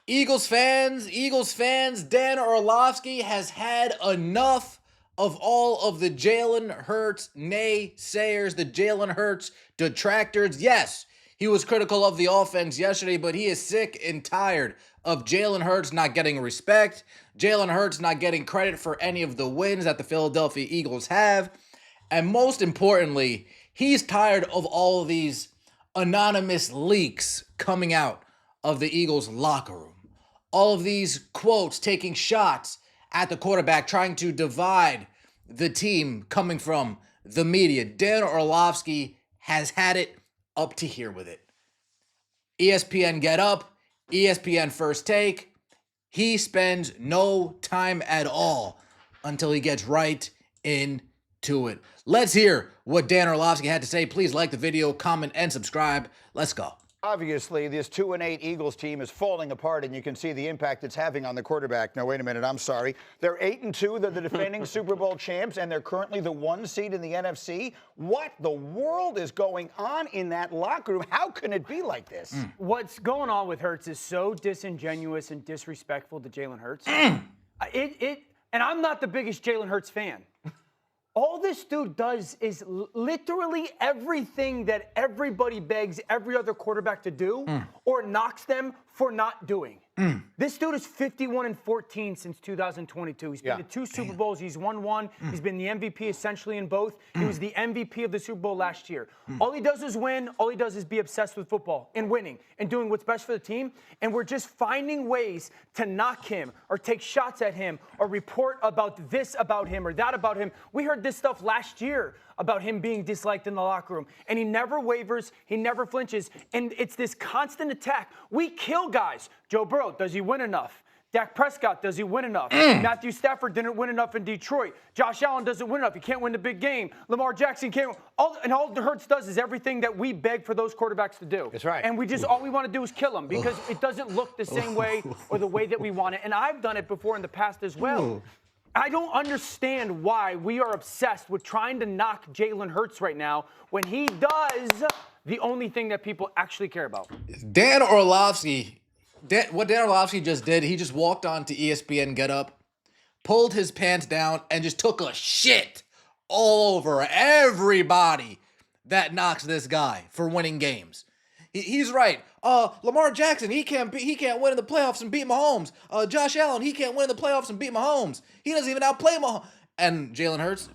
Eagles fans, Dan Orlovsky has had enough of all of the Jalen Hurts naysayers, the Jalen Hurts detractors. Yes, he was critical of the offense yesterday, but he is sick and tired of Jalen Hurts not getting respect, Jalen Hurts not getting credit for any of the wins that the Philadelphia Eagles have, and most importantly, he's tired of all of these anonymous leaks coming out of the Eagles locker room. All of these quotes taking shots at the quarterback, trying to divide the team coming from the media. Dan Orlovsky has had it up to here with it. ESPN Get Up, ESPN First Take. He spends no time at all until he gets right into it. Let's hear what Dan Orlovsky had to say. Please like the video, comment, and subscribe. Let's go. Obviously, this 2-8 Eagles team is falling apart, and you can see the impact it's having on the quarterback. No, wait a minute. I'm sorry. They're 8-2. They're the defending Super Bowl champs, and they're currently the 1 seed in the NFC. What the world is going on in that locker room? How can it be like this? What's going on with Hurts is so disingenuous and disrespectful to Jalen Hurts. And I'm not the biggest Jalen Hurts fan. All this dude does is literally everything that everybody begs every other quarterback to do or knocks them for not doing. This dude is 51-14 since 2022. He's been to 2 Super Bowls. He's won 1. He's been the MVP essentially in both. He was the MVP of the Super Bowl last year. All he does is win. All he does is be obsessed with football and winning and doing what's best for the team. And we're just finding ways to knock him or take shots at him or report about this about him or that about him. We heard this stuff last year about him being disliked in the locker room. And he never wavers. He never flinches. And it's this constant attack. We kill guys. Joe Burrow, does he win enough? Dak Prescott, does he win enough? Matthew Stafford didn't win enough in Detroit. Josh Allen doesn't win enough. He can't win the big game. Lamar Jackson can't. All Hurts does is everything that we beg for those quarterbacks to do. That's right. And we just, all we want to do is kill them because it doesn't look the same way or the way that we want it. And I've done it before in the past as well. I don't understand why we are obsessed with trying to knock Jalen Hurts right now when he does the only thing that people actually care about. Dan Orlovsky, what Dan Orlovsky just did, he just walked on to ESPN Get Up, pulled his pants down, and just took a shit all over everybody that knocks this guy for winning games. He's right. Lamar Jackson, he can't win in the playoffs and beat Mahomes. Josh Allen, he can't win in the playoffs and beat Mahomes. He doesn't even outplay Mahomes. And Jalen Hurts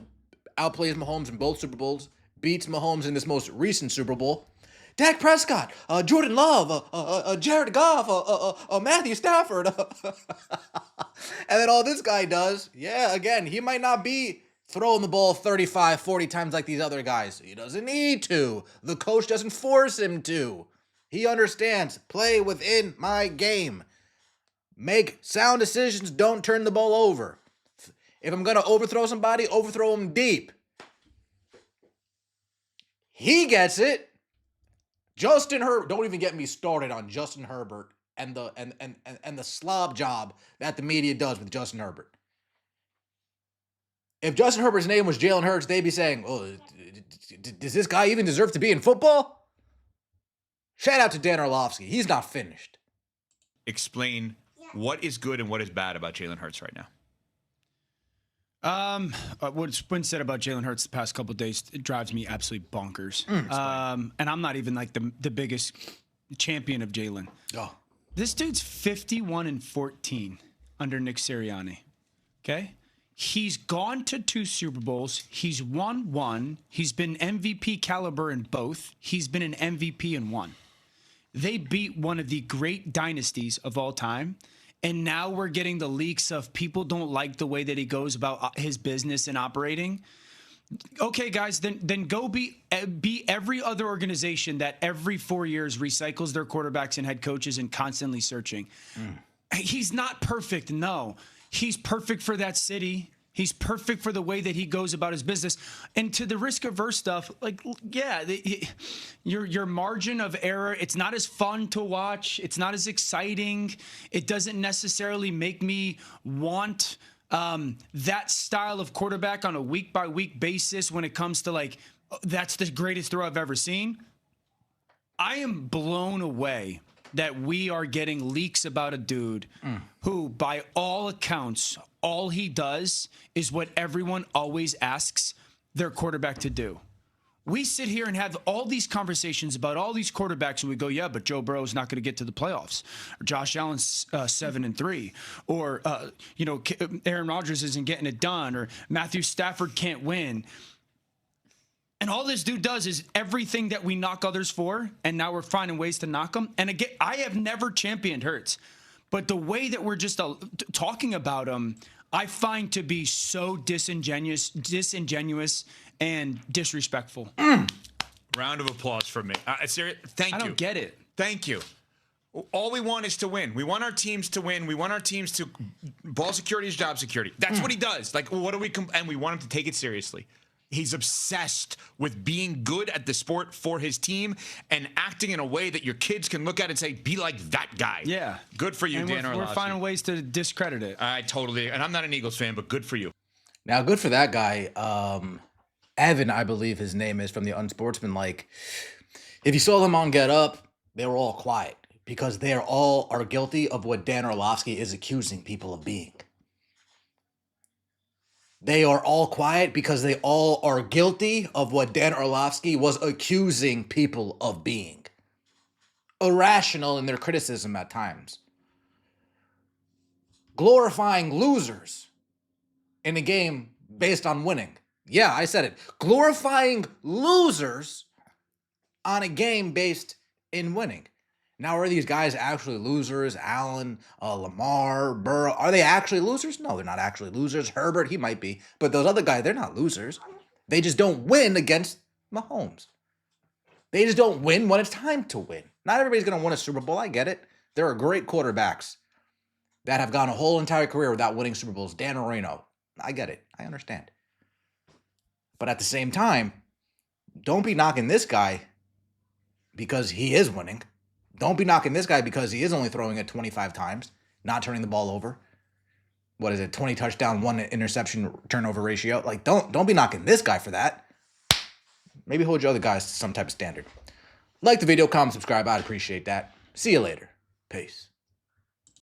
outplays Mahomes in both Super Bowls, beats Mahomes in this most recent Super Bowl. Dak Prescott, Jordan Love, Jared Goff, Matthew Stafford. And then all this guy does, again, he might not be throwing the ball 35, 40 times like these other guys. He doesn't need to. The coach doesn't force him to. He understands, play within my game. Make sound decisions, don't turn the ball over. If I'm going to overthrow somebody, overthrow him deep. He gets it. Justin Herbert, don't even get me started on Justin Herbert and the slob job that the media does with Justin Herbert. If Justin Herbert's name was Jalen Hurts, they'd be saying, "Oh, does this guy even deserve to be in football?" Shout out to Dan Orlovsky. He's not finished. Explain what is good and what is bad about Jalen Hurts right now. What's been said about Jalen Hurts the past couple of days, it drives me absolutely bonkers. And I'm not even like the biggest champion of Jalen. Oh. This dude's 51-14 under Nick Sirianni. Okay? He's gone to 2 Super Bowls. He's won 1. He's been MVP caliber in both. He's been an MVP in 1. They beat one of the great dynasties of all time. And now we're getting the leaks of people don't like the way that he goes about his business and operating. Okay, guys, then go be every other organization that every 4 years recycles their quarterbacks and head coaches and constantly searching. He's not perfect, no. He's perfect for that city. He's perfect for the way that he goes about his business. And to the risk-averse stuff, like, yeah, your margin of error, it's not as fun to watch. It's not as exciting. It doesn't necessarily make me want that style of quarterback on a week-by-week basis when it comes to, like, that's the greatest throw I've ever seen. I am blown away that we are getting leaks about a dude who, by all accounts, all he does is what everyone always asks their quarterback to do. We sit here and have all these conversations about all these quarterbacks, and we go, yeah, but Joe Burrow is not going to get to the playoffs, or Josh Allen's 7-3, or Aaron Rodgers isn't getting it done, or Matthew Stafford can't win. And all this dude does is everything that we knock others for, and now we're finding ways to knock them. And again, I have never championed Hurts, but the way that we're just talking about him, I find to be so disingenuous and disrespectful. Round of applause from me. Thank you. I don't get it. Thank you. All we want is to win. We want our teams to win. We want our teams to ball security is job security. That's what he does. Like, what do we and we want him to take it seriously. He's obsessed with being good at the sport for his team and acting in a way that your kids can look at and say, be like that guy. Yeah. Good for you, and Dan Orlovsky. We're finding ways to discredit it. I totally, and I'm not an Eagles fan, but good for you. Now, good for that guy. Evan, I believe his name is, from the Unsportsmanlike. If you saw them on Get Up, they were all quiet because they are guilty of what Dan Orlovsky is accusing people of being. They are all quiet because they all are guilty of what Dan Orlovsky was accusing people of being. Irrational in their criticism at times. Glorifying losers in a game based on winning. Yeah, I said it. Glorifying losers on a game based in winning. Now, are these guys actually losers? Allen, Lamar, Burrow, are they actually losers? No, they're not actually losers. Herbert, he might be. But those other guys, they're not losers. They just don't win against Mahomes. They just don't win when it's time to win. Not everybody's going to win a Super Bowl. I get it. There are great quarterbacks that have gone a whole entire career without winning Super Bowls. Dan Marino. I get it. I understand. But at the same time, don't be knocking this guy because he is winning. Don't be knocking this guy because he is only throwing it 25 times, not turning the ball over. What is it? 20 touchdown, 1 interception turnover ratio. Like, don't be knocking this guy for that. Maybe hold your other guys to some type of standard. Like the video, comment, subscribe. I'd appreciate that. See you later. Peace.